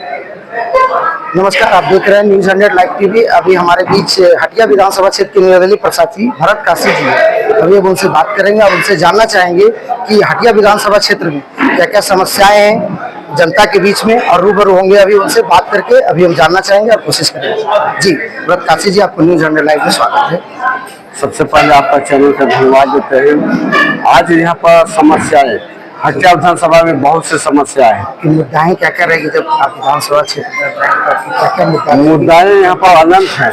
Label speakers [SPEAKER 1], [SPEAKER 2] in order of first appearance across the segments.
[SPEAKER 1] नमस्कार, आप देख रहे हैं न्यूज़ 100 लाइव टीवी। अभी हमारे बीच हटिया विधानसभा क्षेत्र के निर्दलीय प्रत्याशी भरत काशी जी हैं। अभी अब उनसे बात करेंगे और उनसे जानना चाहेंगे कि हटिया विधानसभा क्षेत्र में क्या क्या समस्याएं हैं जनता के बीच में, और रूबरू होंगे अभी उनसे बात करके। अभी हम जानना चाहेंगे और कोशिश करेंगे। जी भरत काशी जी, आपको न्यूज़ 100 लाइव में स्वागत है।
[SPEAKER 2] सबसे पहले आपका चैनल का धन्यवाद देते हैं। आज यहाँ पर समस्याएं हटिया विधानसभा में बहुत सी समस्या है।
[SPEAKER 1] मुद्दाएं क्या क्या रहेगी जब आप विधानसभा क्षेत्र में, क्या क्या
[SPEAKER 2] मुद्दाएं यहाँ पर अनंत हैं,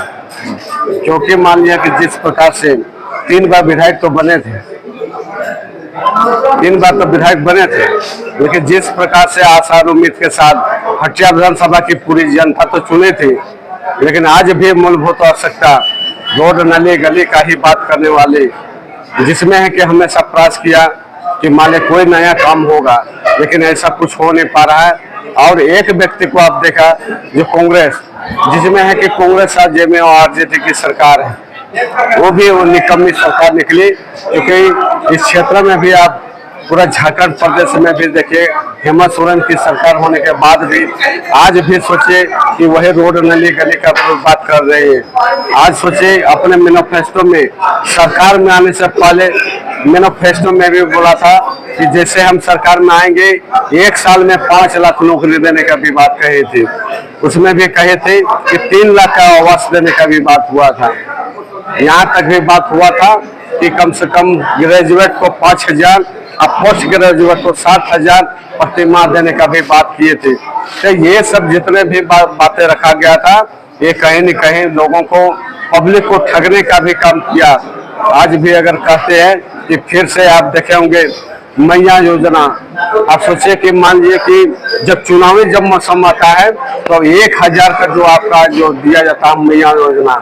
[SPEAKER 2] क्योंकि मान लिया कि जिस प्रकार से 3 बार विधायक तो बने थे, 3 बार तो विधायक बने थे, लेकिन जिस प्रकार से आशा उम्मीद के साथ हटिया विधानसभा की पूरी जनता तो चुनी थी, लेकिन आज भी मूलभूत आवश्यकता रोड नाली गली का ही बात करने वाले, जिसमें है कि हमेशा प्रयास किया कि मान लीजिए कोई नया काम होगा, लेकिन ऐसा कुछ हो नहीं पा रहा है। और एक व्यक्ति को आप देखा जो कांग्रेस, जिसमें है कि कांग्रेस आज जेमे और आरजेडी की सरकार है, वो भी वो निकम्मी सरकार निकली। क्योंकि इस क्षेत्र में भी आप पूरा झारखंड प्रदेश में भी देखिए, हेमंत सोरेन की सरकार होने के बाद भी आज भी सोचे कि वही रोड नली गली का बात कर रहे हैं। आज सोचे अपने मैनिफेस्टो में, सरकार में आने से पहले मैनिफेस्टो में भी बोला था कि जैसे हम सरकार में आएंगे 1 साल में 5 लाख नौकरी देने का भी बात कही थी। उसमें भी कहे थे कि 3 लाख का आवास देने का भी बात हुआ था। यहाँ तक भी बात हुआ था कि कम से कम ग्रेजुएट को 5,000 और पोस्ट ग्रेजुएट को 7,000 प्रतिमाह देने का भी बात किए थे। तो ये सब जितने भी बातें रखा गया था, ये कहीं न कहीं लोगों को, पब्लिक को ठगने का भी काम किया। आज भी अगर कहते हैं कि फिर से आप देखे होंगे मैया योजना, आप सोचिए कि मान लीजिए कि जब मौसम आता है तो 1,000 का जो आपका जो दिया जाता है मैया योजना,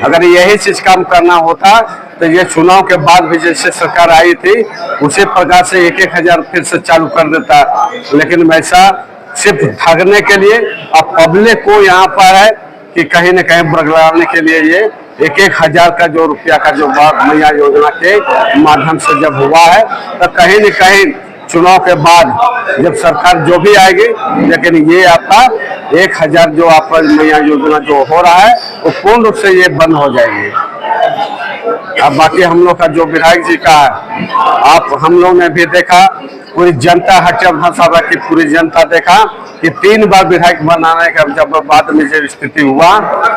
[SPEAKER 2] अगर यही चीज काम करना होता तो ये चुनाव के बाद भी जैसे सरकार आई थी उसी प्रकार से 1,000 फिर से चालू कर देता। लेकिन वैसा सिर्फ ठगने के लिए और पब्लिक को यहाँ पर है कि कहीं न कहीं बरगलाने के लिए ये 1,000 का जो रुपया का जो मैया योजना के माध्यम से जब हुआ है, तो कहीं न कहीं चुनाव के बाद जब सरकार जो भी आएगी, लेकिन ये आपका 1,000 जो आपका मैया योजना जो हो रहा है वो पूर्ण रूप से ये बंद हो जाएगी। अब बाकी हम लोग का जो विधायक जी का है, आप हम लोग ने भी देखा, पूरी जनता हटिया विधानसभा की पूरी जनता देखा कि 3 बार विधायक बनाने का जब बाद में जो स्थिति हुआ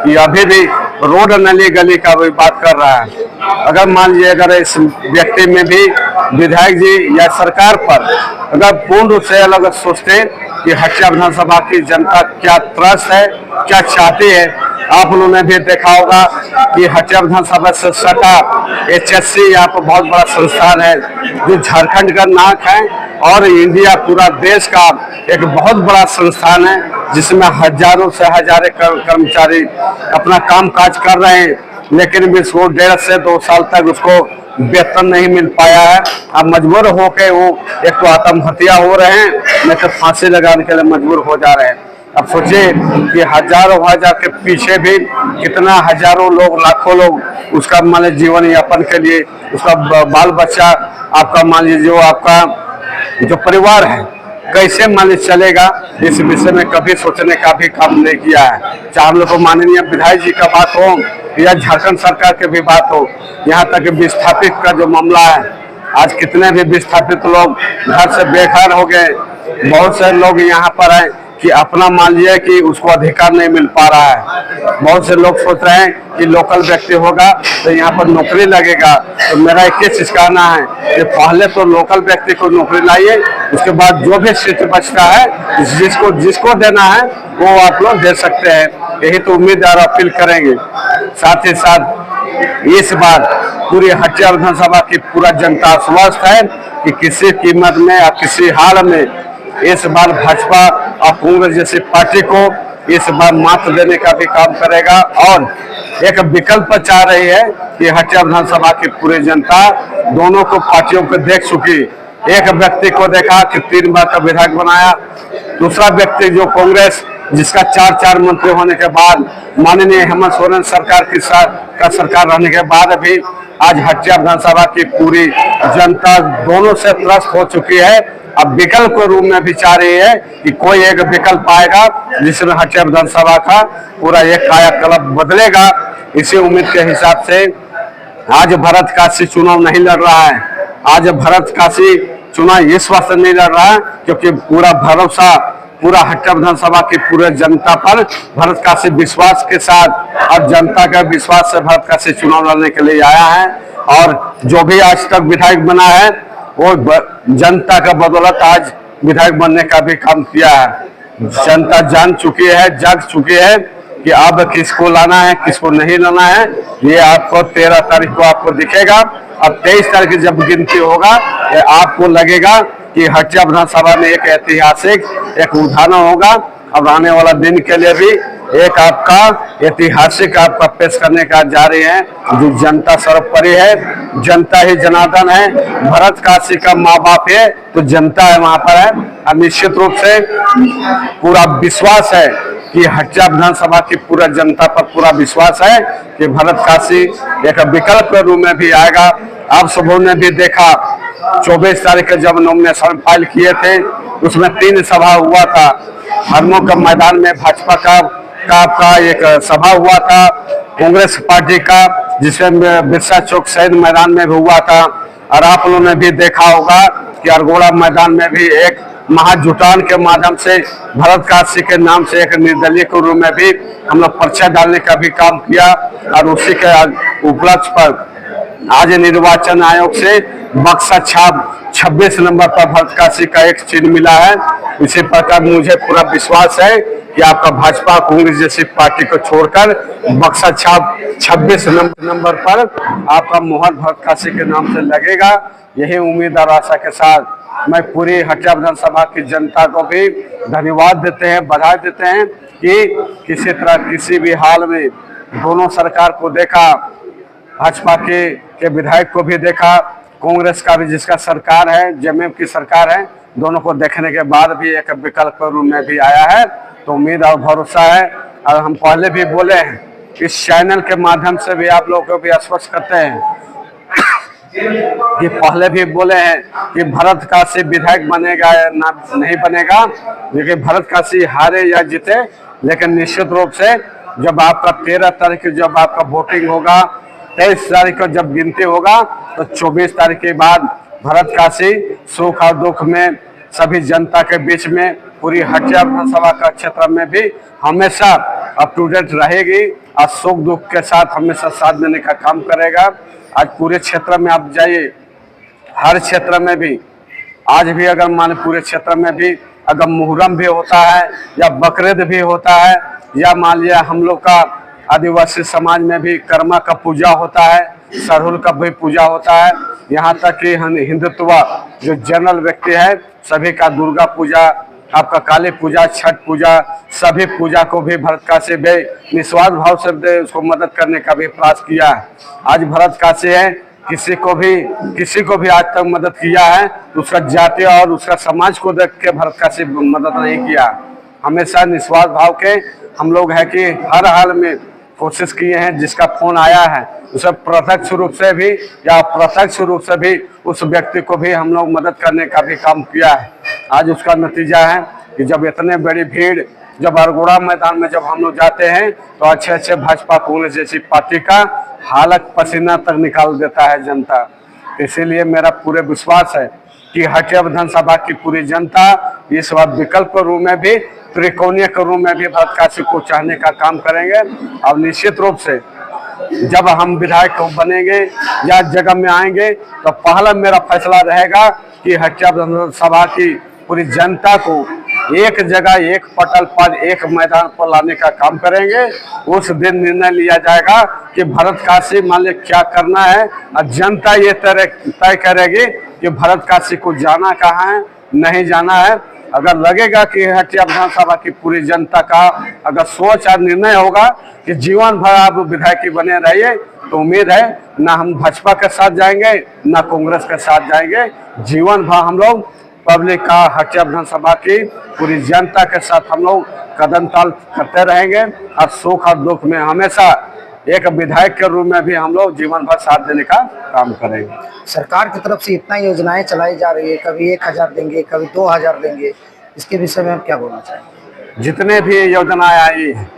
[SPEAKER 2] कि अभी भी रोड नली गली का भी बात कर रहा है। अगर मान लीजिए अगर इस व्यक्ति में भी विधायक जी या सरकार पर अगर पूर्ण रूप से अलग सोचते कि हटिया विधानसभा की जनता क्या त्रस्त है, क्या चाहती है। आप लोगों ने भी देखा होगा कि हटिया विधानसभा से सटा HSC यहाँ पर बहुत बड़ा संस्थान है, जो झारखंड का नाक है और इंडिया पूरा देश का एक बहुत बड़ा संस्थान है, जिसमें हजारों से हजारों कर्मचारी अपना काम काज कर रहे हैं, लेकिन भी उसको 1.5 से 2 साल तक उसको वेतन नहीं मिल पाया है। अब मजबूर होकर वो एक तो आत्महत्या हो रहे हैं, नहीं तो फांसी लगाने के लिए मजबूर हो जा रहे हैं। अब सोचिए कि हजारों के पीछे भी कितना हजारों लोग, लाखों लोग उसका मान लीजिए जीवन यापन के लिए, उसका बाल बच्चा, आपका मान लीजिए जो आपका जो परिवार है कैसे मान लीजिए चलेगा, इस विषय में कभी सोचने का भी काम नहीं किया है। चाहे हम लोग को माननीय विधायक जी का बात हो या झारखंड सरकार की भी बात हो, यहाँ तक विस्थापित का जो मामला है, आज कितने भी विस्थापित लोग घर से बेघर हो गए। बहुत से लोग यहाँ पर हैं कि अपना मान लिया कि उसको अधिकार नहीं मिल पा रहा है। बहुत से लोग सोच रहे हैं कि लोकल व्यक्ति होगा तो यहाँ पर नौकरी लगेगा। तो मेरा एक ही चीज कहना है कि पहले तो लोकल व्यक्ति को नौकरी लाइए, उसके बाद जो भी सीट बचता है जिसको देना है वो आप लोग दे सकते हैं। यही तो उम्मीद और अपील करेंगे। साथ ही साथ इस बार पूरी हटिया विधानसभा की पूरा जनता आश्वस्त है कि किसी कीमत में या किसी हाल में इस बार भाजपा और कांग्रेस जैसी पार्टी को इस बार मात देने का भी काम करेगा। और एक विकल्प चाह रही है कि हटिया विधानसभा की पूरी जनता दोनों को पार्टियों को देख चुकी। एक व्यक्ति को देखा कि 3 बार का विधायक बनाया, दूसरा व्यक्ति जो कांग्रेस जिसका 4 मंत्री होने के बाद, माननीय हेमंत सोरेन सरकार की सरकार रहने के बाद भी आज हटिया विधानसभा की पूरी जनता दोनों से त्रस्त हो चुकी है। अब विकल्प के रूप में विचार रही है कि कोई एक विकल्प आएगा जिसमें हटिया विधानसभा का पूरा एक कायाकल्प बदलेगा। इसी उम्मीद के हिसाब से आज भरत काशी चुनाव नहीं लड़ रहा है। आज भरत काशी चुनाव इस वास्ते नहीं लड़ रहा है क्योंकि पूरा भरोसा पूरा हटिया विधानसभा की पूरे जनता पर भरत काशी विश्वास के साथ और जनता का विश्वास से भरत काशी चुनाव लड़ने के लिए आया है। और जो भी आज तक विधायक बना है वो जनता का बदौलत आज विधायक बनने का भी काम किया है। जनता जान चुकी है, जाग चुकी है कि अब किसको लाना है, किसको नहीं लाना है। ये आपको 13 तारीख को आपको दिखेगा। अब 23 तारीख जब गिनती होगा आपको लगेगा कि हटिया विधानसभा में एक ऐतिहासिक एक उदाहरण होगा। अब आने वाला दिन के लिए भी एक आपका ऐतिहासिक आपका पेश करने का जा रहे हैं। जो जनता सर्वोपरि है, जनता ही जनार्दन है, भरत काशी का माँ बाप है तो जनता है वहां पर है। और निश्चित रूप से पूरा विश्वास है कि हटिया विधानसभा की पूरा जनता पर पूरा विश्वास है कि भरत काशी एक विकल्प के रूप में भी आएगा। आप सबों ने भी देखा 24 तारीख जब नॉमिनेशन फाइल किए थे उसमें 3 सभा हुआ था। हरमो का मैदान में भाजपा का एक सभा हुआ था, कांग्रेस पार्टी का जिसमें बिरसा चौक शहीद मैदान में भी हुआ था। और आप लोगों ने भी देखा होगा कि अरगोड़ा मैदान में भी एक महाजुटान के माध्यम से भरत काशी के नाम से एक निर्दलीय के रूप में भी हम लोग पर्चा डालने का भी काम किया। और उसी के उपलक्ष्य पर आज निर्वाचन आयोग से बक्सा छाप 26 नंबर पर भरत काशी का एक चिन्ह मिला है। इसी प्रकार मुझे पूरा विश्वास है कि आपका भाजपा कांग्रेस जैसी पार्टी को छोड़कर बक्सा छाप 26 नंबर पर आपका मोहर भरत काशी के नाम से लगेगा। यही उम्मीद और आशा के साथ मैं पूरी हटिया विधानसभा की जनता को भी धन्यवाद देते हैं, बधाई देते हैं कि किसी तरह किसी भी हाल में दोनों सरकार को देखा, भाजपा के विधायक को भी देखा, कांग्रेस का भी जिसका सरकार है, जेएमएम की सरकार है, दोनों को देखने के बाद भी एक विकल्प के रूप में भी आया है। तो उम्मीद और भरोसा है। और हम पहले भी बोले हैं, इस चैनल के माध्यम से भी आप लोगों को भी आश्वस्त करते हैं कि पहले भी बोले हैं कि भरत काशी विधायक बनेगा या नहीं बनेगा, लेकिन भरत काशी हारे या जीते, लेकिन निश्चित रूप से जब आपका 13 तारीख जब आपका वोटिंग होगा, 23 तारीख को जब गिनती होगा तो 24 तारीख के बाद भरत काशी सुख और दुख में सभी जनता के बीच में पूरी हटिया विधानसभा का क्षेत्र में भी हमेशा अप टू डेट रहेगी और सुख दुख के साथ हमेशा साथ देने का काम करेगा। आज पूरे क्षेत्र में आप जाइए, हर क्षेत्र में भी आज भी अगर मान पूरे क्षेत्र में भी अगर मुहर्रम भी होता है या बकरीद भी होता है या मान लिया हम लोग का आदिवासी समाज में भी कर्मा का पूजा होता है, सरहुल का भी पूजा होता है। यहाँ तक कि हिंदुत्व जो जनरल व्यक्ति है सभी का दुर्गा पूजा, आपका काली पूजा, छठ पूजा, सभी पूजा को भी भरत काशी भी निस्वार्थ भाव से उसको मदद करने का भी प्रयास किया है। आज भरत काशी है, किसी को भी आज तक मदद किया है उसका जाति और उसका समाज को देख के भरत काशी मदद नहीं किया। हमेशा निस्वार्थ भाव के हम लोग है कि हर हाल में कोशिश किए हैं। जिसका फोन आया है उसे प्रत्यक्ष रूप से भी या अप्रत्यक्ष रूप से भी उस व्यक्ति को भी हम लोग मदद करने का भी काम किया है। आज उसका नतीजा है कि जब इतने बड़ी भीड़ जब अरगोड़ा मैदान में जब हम लोग जाते हैं तो अच्छे भाजपा कांग्रेस जैसी पार्टी का हालत पसीना तक निकाल देता है जनता। इसीलिए मेरा पूरे विश्वास है कि हटिया विधानसभा की पूरी जनता इस बार विकल्प के रूप में भी, त्रिकोणीय के रूप में भी भरत काशी को चाहने का काम करेंगे। और निश्चित रूप से जब हम विधायक बनेंगे या जगह में आएंगे तो पहला मेरा फैसला रहेगा कि हटिया विधानसभा की पूरी जनता को एक जगह, एक पटल पर, एक मैदान पर लाने का काम करेंगे। उस दिन निर्णय लिया जाएगा कि भरत काशी मान लिया क्या करना है और जनता ये तय करेगी कि भरत काशी को जाना कहाँ है, नहीं जाना है। अगर लगेगा कि हटिया विधानसभा की पूरी जनता का अगर सोच और निर्णय होगा कि जीवन भर आप विधायक बने रहिए तो उम्मीद है ना हम भाजपा के साथ जाएंगे ना कांग्रेस के साथ जाएंगे। जीवन भर हम लोग पब्लिक का, हटिया विधानसभा की पूरी जनता के साथ हम लोग कदम ताल करते रहेंगे और सुख और दुख में हमेशा एक विधायक के रूप में भी हम लोग जीवन भर साथ देने का काम करेंगे।
[SPEAKER 1] सरकार की तरफ से इतना योजनाएं चलाई जा रही है, कभी 1000 देंगे, कभी 2000 देंगे, इसके विषय में आप क्या बोलना चाहेंगे?
[SPEAKER 2] जितने भी योजनाएं आई हैं,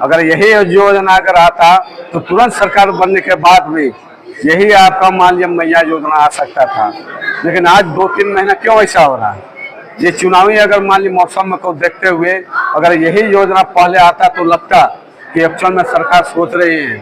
[SPEAKER 2] अगर यही योजना अगर आता तो तुरंत सरकार बनने के बाद भी यही आपका मान लीजिए मैया योजना आ सकता था, लेकिन आज 2-3 महीना क्यों ऐसा हो रहा है? ये चुनावी अगर मान लीजिए मौसम को देखते हुए अगर यही योजना पहले आता तो लगता कि एक्चुअल में सरकार सोच रही है,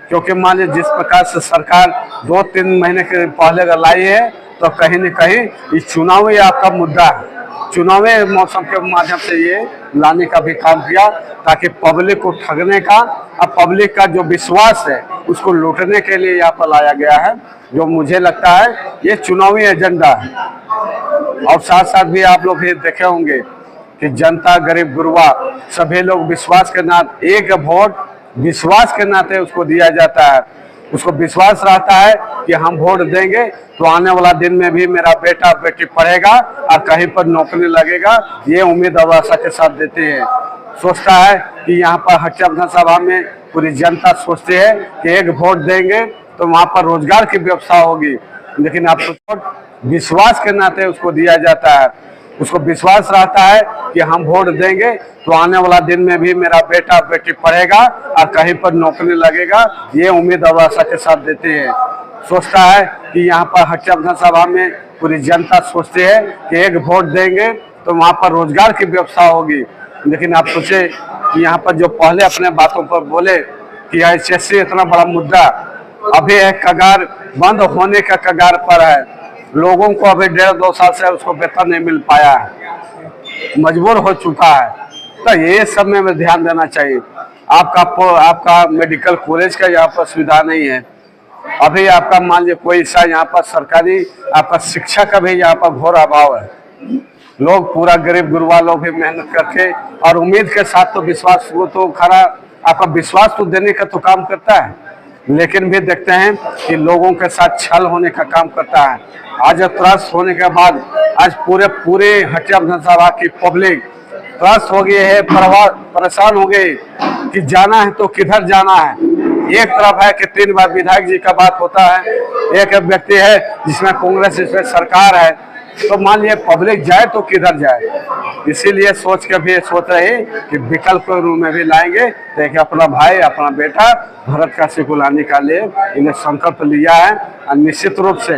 [SPEAKER 2] क्योंकि मान लीजिए जिस प्रकार से सरकार 2-3 महीने के पहले अगर लाई है तो कहीं न कहीं इस चुनावी आपका मुद्दा है, चुनावी मौसम के माध्यम से ये लाने का भी काम किया ताकि पब्लिक को ठगने का और पब्लिक का जो विश्वास है उसको लूटने के लिए यहाँ पर लाया गया है, जो मुझे लगता है ये चुनावी एजेंडा है। और साथ साथ भी आप लोग भी देखे होंगे कि जनता, गरीब गुरबा सभी लोग विश्वास के नाते, एक वोट विश्वास के नाते उसको दिया जाता है, उसको विश्वास रहता है कि हम वोट देंगे तो आने वाला दिन में भी मेरा बेटा बेटी पढ़ेगा और कहीं पर नौकरी लगेगा, ये उम्मीद और आशा के साथ देते हैं। सोचता है कि यहाँ पर हटिया विधानसभा में पूरी जनता सोचती है कि एक वोट देंगे तो वहाँ पर रोजगार की व्यवस्था होगी, लेकिन आप वोट विश्वास के नाते उसको दिया जाता है, उसको विश्वास रहता है कि हम वोट देंगे तो आने वाला दिन में भी मेरा बेटा बेटी पढ़ेगा और कहीं पर नौकरी लगेगा, ये उम्मीद और आशा के साथ देते हैं। सोचता है कि यहाँ पर हटिया विधानसभा में पूरी जनता सोचती है कि एक वोट देंगे तो वहाँ पर रोजगार की व्यवस्था होगी, लेकिन आप सोचे कि यहाँ पर जो पहले अपने बातों पर बोले कि HSC इतना बड़ा मुद्दा अभी एक कगार बंद होने का कगार पर है, लोगों को अभी 1.5-2 साल से उसको वेतन नहीं मिल पाया है, मजबूर हो चुका है, तो ये सब में ध्यान देना चाहिए। आपका मेडिकल कॉलेज का यहाँ पर सुविधा नहीं है, अभी आपका मान लीजिए कोई सा यहाँ पर सरकारी आपका शिक्षा का भी यहाँ पर घोर अभाव है, लोग पूरा गरीब गुरबा लोग भी मेहनत करके और उम्मीद के साथ तो विश्वास, वो तो खरा आपका विश्वास तो देने का तो काम करता है, लेकिन भी देखते हैं कि लोगों के साथ छल होने का काम करता है। आज त्रस्त होने के बाद आज पूरे हटिया विधानसभा की पब्लिक त्रस्त हो गई है, परेशान हो गई कि जाना है तो किधर जाना है। एक तरफ है कि 3 बार विधायक जी का बात होता है, एक व्यक्ति है जिसमें कांग्रेस इसमें सरकार है, तो मान लिया पब्लिक जाए तो किधर जाए, इसीलिए सोच के भी सोच रहे कि विकल्प के रूप में भी लाएंगे, तो एक अपना भाई अपना बेटा भरत काशी को लाने का लिए इन्हें संकल्प लिया है। और निश्चित रूप से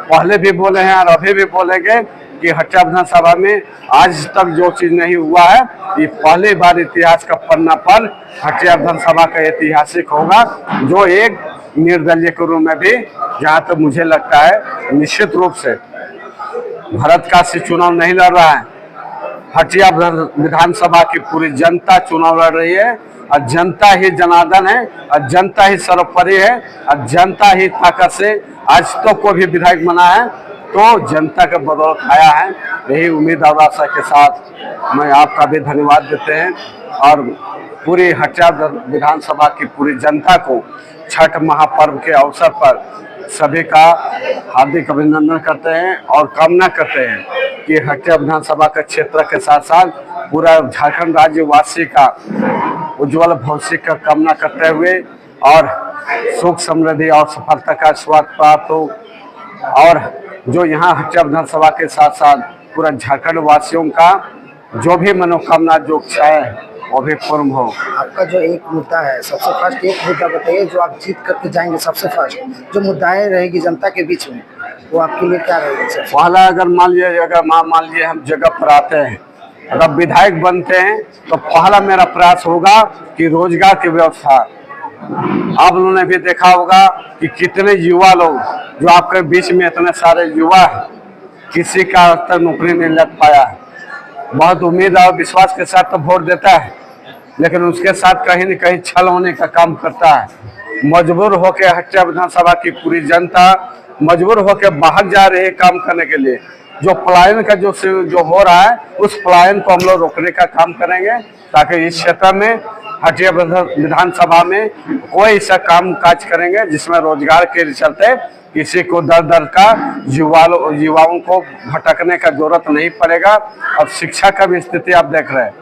[SPEAKER 2] पहले भी बोले हैं और अभी भी बोलेंगे कि हटिया विधानसभा में आज तक जो चीज नहीं हुआ है, ये पहली बार इतिहास का पन्ना पर हटिया विधानसभा का ऐतिहासिक होगा, जो एक निर्दलीय के रूप में भी जहाँ तक मुझे लगता है निश्चित रूप से भरत काशी चुनाव नहीं लड़ रहा है, हटिया विधानसभा की पूरी जनता चुनाव लड़ रही है और जनता ही जनार्दन है और जनता ही सर्वोपरि है और जनता ही ताकत से आज तक को भी विधायक बना है, तो जनता का बदौलत आया है। यही उम्मीद और आशा के साथ मैं आपका भी धन्यवाद देते हैं और पूरी हटिया विधानसभा की पूरी जनता को छठ महापर्व के अवसर पर सभी का हार्दिक अभिनंदन करते हैं और कामना करते हैं कि हटिया विधानसभा के क्षेत्र के साथ साथ पूरा झारखंड राज्य वासी का उज्जवल भविष्य का कामना करते हुए और सुख समृद्धि और सफलता का स्वाद प्राप्त हो, और जो यहाँ हटिया विधानसभा के साथ साथ पूरा झारखंड वासियों का जो भी मनोकामना जो इच्छा है वो भी पूर्ण हो।
[SPEAKER 1] आपका जो एक मुद्दा है, सबसे फर्स्ट एक मुद्दा बताइए जो आप जीत करके जाएंगे, सबसे फर्स्ट जो मुद्दाएं रहेगी जनता के बीच में, वो आपके लिए क्या रहेगा?
[SPEAKER 2] पहला अगर मान लीजिए हम जगह पर आते हैं, अगर विधायक बनते हैं तो पहला मेरा प्रयास होगा कि रोजगार की व्यवस्था। आप लोगों ने भी देखा होगा कि कितने युवा लोग जो आपके बीच में इतने सारे युवा हैं, किसी का अब तक नौकरी नहीं लग पाया है, बहुत उम्मीद और विश्वास के साथ तो वोट देता है, लेकिन उसके साथ कहीं न कहीं छल होने का काम करता है। मजबूर होकर हटिया विधानसभा की पूरी जनता मजबूर होकर बाहर जा रही है काम करने के लिए। जो पलायन का जो हो रहा है, उस पलायन को हम लोग रोकने का काम करेंगे ताकि इस क्षेत्र में हटिया विधानसभा में कोई ऐसा काम काज करेंगे जिसमें रोजगार के चलते किसी को दर दर का युवाओं को भटकने का जरूरत नहीं पड़ेगा। अब शिक्षा का भी स्थिति आप देख रहे हैं,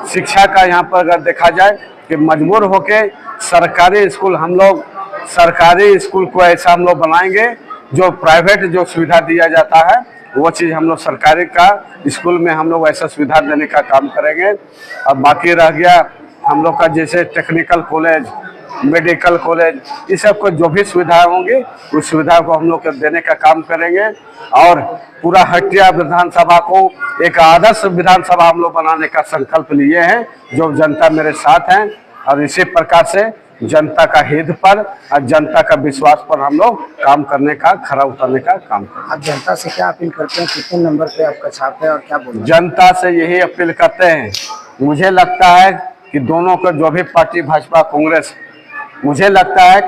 [SPEAKER 2] शिक्षा का यहाँ पर अगर देखा जाए कि मजबूर होके सरकारी स्कूल को ऐसा हम लोग बनाएंगे जो प्राइवेट जो सुविधा दिया जाता है वो चीज़ हम लोग सरकारी का स्कूल में हम लोग ऐसा सुविधा देने का काम करेंगे। अब बाकी रह गया हम लोग का जैसे टेक्निकल कॉलेज, मेडिकल कॉलेज, इस सब को जो भी सुविधाएं होंगी उस सुविधा को हम लोग देने का काम करेंगे और पूरा हटिया विधानसभा को एक आदर्श विधानसभा हम लोग बनाने का संकल्प लिए हैं, जो जनता मेरे साथ हैं। और इसी प्रकार से जनता का हित पर और जनता का विश्वास पर हम लोग काम करने का, खरा उतरने का काम करें।
[SPEAKER 1] आप जनता से क्या अपील करते हैं, कितने नंबर पे आपका छाप है और क्या बोलते
[SPEAKER 2] जनता से यही अपील करते हैं, मुझे लगता है कि दोनों का जो भी पार्टी भाजपा कांग्रेस, मुझे लगता है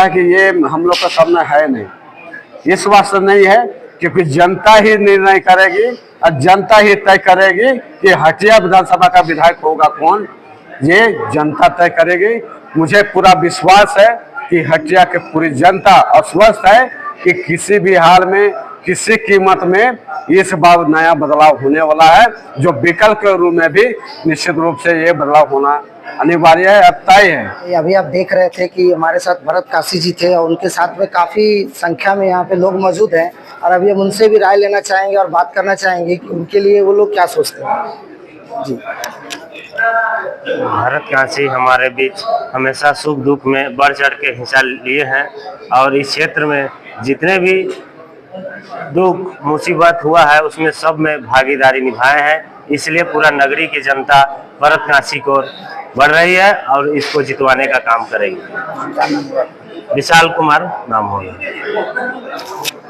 [SPEAKER 2] कि ये हम लोग का सामना है नहीं, इस वास्ते नहीं है क्योंकि जनता ही निर्णय करेगी और जनता ही तय करेगी कि हटिया विधानसभा का विधायक होगा कौन, ये जनता तय करेगी। मुझे पूरा विश्वास है कि हटिया के पूरी जनता आश्वस्त है कि किसी भी हाल में, किसी कीमत में इस बार नया बदलाव होने वाला है, जो विकल्प के रूप में भी निश्चित रूप से ये बदलाव होना अनिवार्य है, अब तय है।
[SPEAKER 1] अभी आप देख रहे थे कि हमारे साथ भरत काशी जी थे और उनके साथ में काफी संख्या में यहाँ पे लोग मौजूद हैं और अभी हम उनसे भी राय लेना चाहेंगे और बात करना चाहेंगे कि उनके लिए वो लोग क्या सोचते हैं। जी,
[SPEAKER 3] भरत काशी हमारे बीच हमेशा सुख दुख में बढ़ चढ़ के हिस्सा लिए हैं और इस क्षेत्र में जितने भी दुख मुसीबत हुआ है उसमें सब में भागीदारी निभाए हैं, इसलिए पूरा नगरी की जनता भरत काशी को बढ़ रही है और इसको जितवाने का काम करेगी। विशाल कुमार नाम होगा।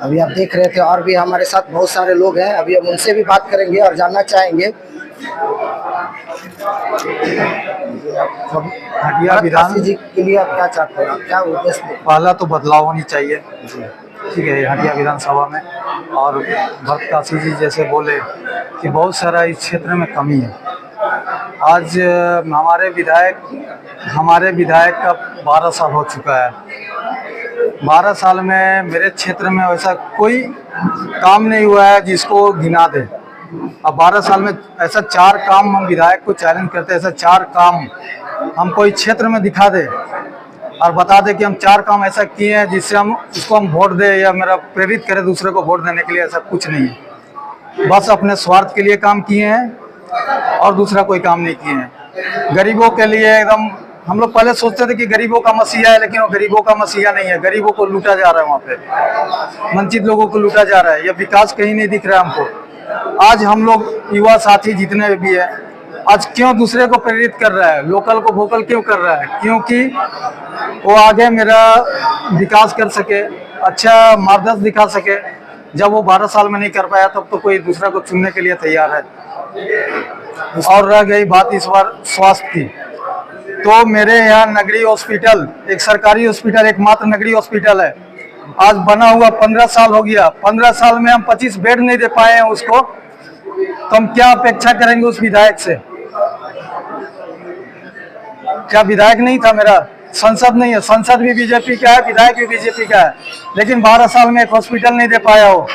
[SPEAKER 1] अभी आप देख रहे थे और भी हमारे साथ बहुत सारे लोग हैं, अभी हम उनसे भी बात करेंगे और जानना चाहेंगे
[SPEAKER 4] हटिया विधान
[SPEAKER 1] जी के लिए आप क्या चाहते हैं, क्या उद्देश्य?
[SPEAKER 4] पहला तो बदलाव होनी चाहिए, ठीक है, हटिया विधानसभा में। और भरत काशी जी जैसे बोले कि बहुत सारा इस क्षेत्र में कमी है। आज हमारे विधायक का 12 साल हो चुका है। 12 साल में मेरे क्षेत्र में वैसा कोई काम नहीं हुआ है जिसको गिना दे। अब 12 साल में ऐसा 4 काम हम विधायक को चैलेंज करते हैं, ऐसा 4 काम हम कोई क्षेत्र में दिखा दे और बता दे कि हम 4 काम ऐसा किए हैं जिससे हम उसको हम वोट दे या मेरा प्रेरित करे दूसरे को वोट देने के लिए। ऐसा कुछ नहीं है, बस अपने स्वार्थ के लिए काम किए हैं और दूसरा कोई काम नहीं किए हैं। गरीबों के लिए एकदम हम लोग पहले सोचते थे कि गरीबों का मसीहा है, लेकिन वो गरीबों का मसीहा नहीं है। गरीबों को लूटा जा रहा है, वहाँ पे वंचित लोगों को लूटा जा रहा है। यह विकास कहीं नहीं दिख रहा है हमको। आज हम लोग युवा साथी जितने भी है, आज क्यों दूसरे को प्रेरित कर रहा है, लोकल को वोकल क्यों कर रहा है? क्योंकि वो आगे मेरा विकास कर सके, अच्छा मार्गदर्शन दिखा सके। जब वो 12 साल में नहीं कर पाया तब तो कोई दूसरा को चुनने के लिए तैयार है। और रह गई बात इस बार स्वास्थ्य की, तो मेरे यहाँ नगरी हॉस्पिटल, एक सरकारी हॉस्पिटल, एकमात्र नगरी हॉस्पिटल है, आज बना हुआ 15 साल हो गया। 15 साल में हम 25 बेड नहीं दे पाए हैं उसको, तो हम क्या अपेक्षा करेंगे उस विधायक से? क्या विधायक नहीं था मेरा? संसद नहीं है, संसद भी बीजेपी का है, विधायक भी बीजेपी का है, लेकिन 12 साल में एक हॉस्पिटल नहीं दे पाया हो।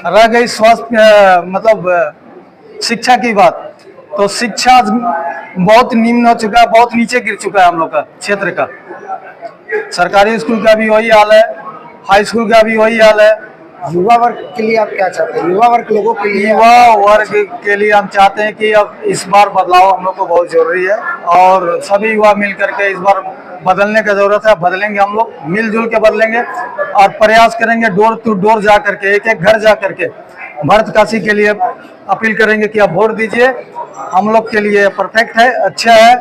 [SPEAKER 4] रह गई स्वास्थ्य मतलब शिक्षा की बात, तो शिक्षा बहुत निम्न हो चुका है, बहुत नीचे गिर चुका है हम लोग का क्षेत्र का। सरकारी स्कूल का भी वही हाल है, हाई स्कूल का भी वही हाल है।
[SPEAKER 1] युवा वर्ग के लिए आप क्या चाहते हैं? युवा वर्ग लोगों के लिए,
[SPEAKER 4] युवा वर्ग के लिए हम चाहते हैं कि अब इस बार बदलाव हम लोग को बहुत जरूरी है और सभी युवा मिल करके इस बार बदलने का जरूरत है। बदलेंगे हम लोग, मिलजुल के बदलेंगे और प्रयास करेंगे डोर टू डोर जा करके, एक एक घर जा करके भरत काशी के लिए अपील करेंगे कि आप वोट दीजिए। हम लोग के लिए परफेक्ट है, अच्छा है,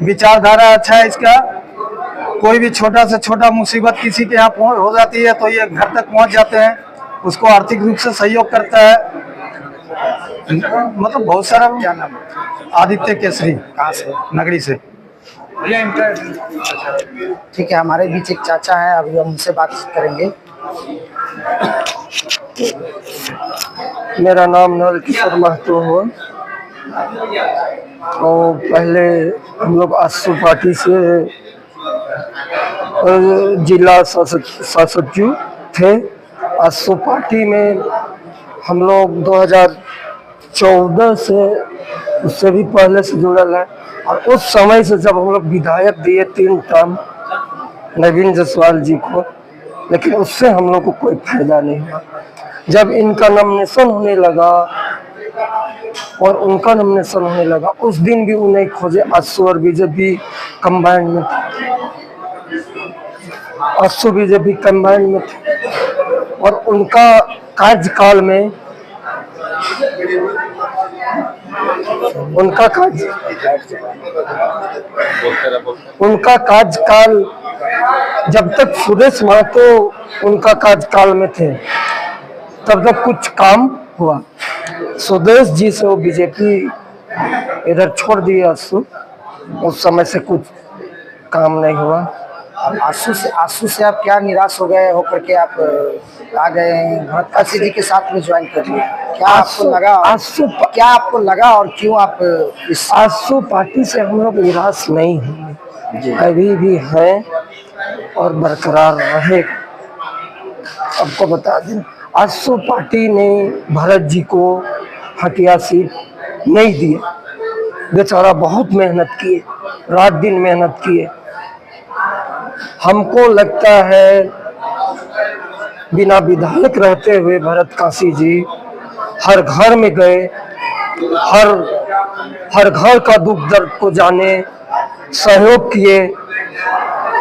[SPEAKER 4] विचारधारा अच्छा है इसका। कोई भी छोटा से छोटा मुसीबत किसी के यहाँ हो जाती है तो ये घर तक पहुँच जाते हैं, उसको आर्थिक रूप से सहयोग करता है। मतलब बहुत सारा।
[SPEAKER 1] क्या नाम?
[SPEAKER 4] आदित्य केसरी।
[SPEAKER 1] कहाँ से?
[SPEAKER 4] नगरी से।
[SPEAKER 1] ठीक है, हमारे बीच एक चाचा है, अभी हम उनसे बात करेंगे।
[SPEAKER 5] मेरा नाम नवल किशोर महतो हो। और पहले हम लोग आसू पार्टी से जिला सचिव थे। आसू पार्टी में हम लोग 2014 से, उससे भी पहले से जुड़ल है। और उस समय से जब हम लोग विधायक दिए 3 टर्म नवीन जायसवाल जी को, लेकिन उससे हम लोग को कोई फायदा नहीं हुआ। जब इनका नॉमिनेशन होने लगा और उनका नॉमिनेशन होने लगा, उस दिन भी उन्हें खोजे। आसू और बीजेपी कंबाइंड में थे, आसू बीजेपी कंबाइंड में थे। और उनका कार्यकाल में उनका कार्यकाल जब तक सुरेश महतो उनका कार्यकाल में थे तब तक कुछ काम हुआ। सुदेश जी से वो बीजेपी इधर छोड़ दिया आसू, उस समय से कुछ काम नहीं हुआ।
[SPEAKER 1] अब आसू से आप क्या निराश हो गए होकर के आप आ गए हैं भरत काशी जी के साथ में ज्वाइन कर लिया? क्या आपको लगा और क्यों आप इस
[SPEAKER 5] आसू पार्टी से हम लोग निराश नहीं हुए, अभी भी हैं और बरकरार रहे। आपको बता दें, आसू पार्टी ने भरत जी को हटिया सीट नहीं दिए। बेचारा बहुत मेहनत किए, रात दिन मेहनत किए। हमको लगता है बिना विधायक रहते हुए भरत काशी जी हर घर में गए, हर घर का दुख दर्द को जाने, सहयोग किए।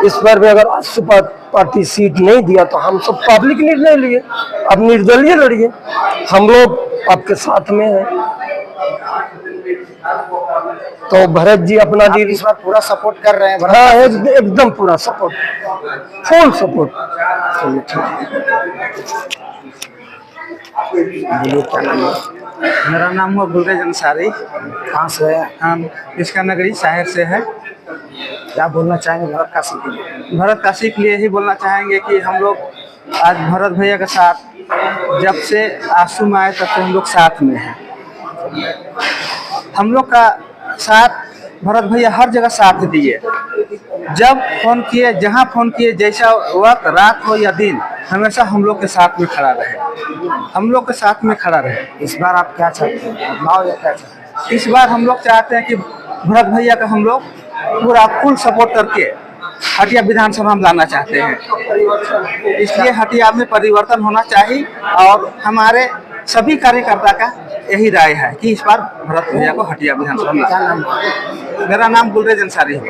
[SPEAKER 5] इस बार भी अगर आसू पार्टी सीट नहीं दिया तो हम सब पब्लिक निर्णय लिए, अब निर्दलीय लड़िए, हम लोग आपके साथ में हैं। तो भरत जी अपना दिल
[SPEAKER 1] इस बार पूरा सपोर्ट कर रहे हैं?
[SPEAKER 5] हाँ, एकदम पूरा सपोर्ट, फुल सपोर्ट।
[SPEAKER 4] मेरा नाम है गुलरेज अंसारी।
[SPEAKER 1] कहाँ से है?
[SPEAKER 4] हम इसका नगरी शहर से है।
[SPEAKER 1] क्या बोलना चाहेंगे भरत काशी के लिए?
[SPEAKER 4] भरत काशी के लिए ही बोलना चाहेंगे कि हम लोग आज भरत भैया के साथ जब से आसू में आए तब से हम लोग साथ में हैं। हम लोग का साथ भरत भैया हर जगह साथ दिए। जब फोन किए, जहाँ फोन किए, जैसा वक्त रात हो या दिन, हमेशा हम लोग के साथ में खड़ा रहे, हम लोग के साथ में खड़ा रहे।
[SPEAKER 1] इस बार आप क्या चाहते हैं, बदलाव या क्या चाहते हैं?
[SPEAKER 4] इस बार हम लोग चाहते हैं कि भरत भैया का हम लोग पूरा फुल सपोर्ट करके हटिया विधानसभा में लाना चाहते हैं। इसलिए हटिया में परिवर्तन होना चाहिए और हमारे सभी कार्यकर्ता का यही राय है कि इस बार भरत भैया को हटिया विधानसभा में।
[SPEAKER 1] क्या नाम है?
[SPEAKER 4] मेरा नाम गुलरेज अंसारी है।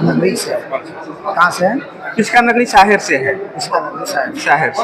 [SPEAKER 1] नगरी से? कहाँ से है?
[SPEAKER 4] इसका नगरी साहिर से है।
[SPEAKER 1] इसका नगरी
[SPEAKER 4] साहिर से।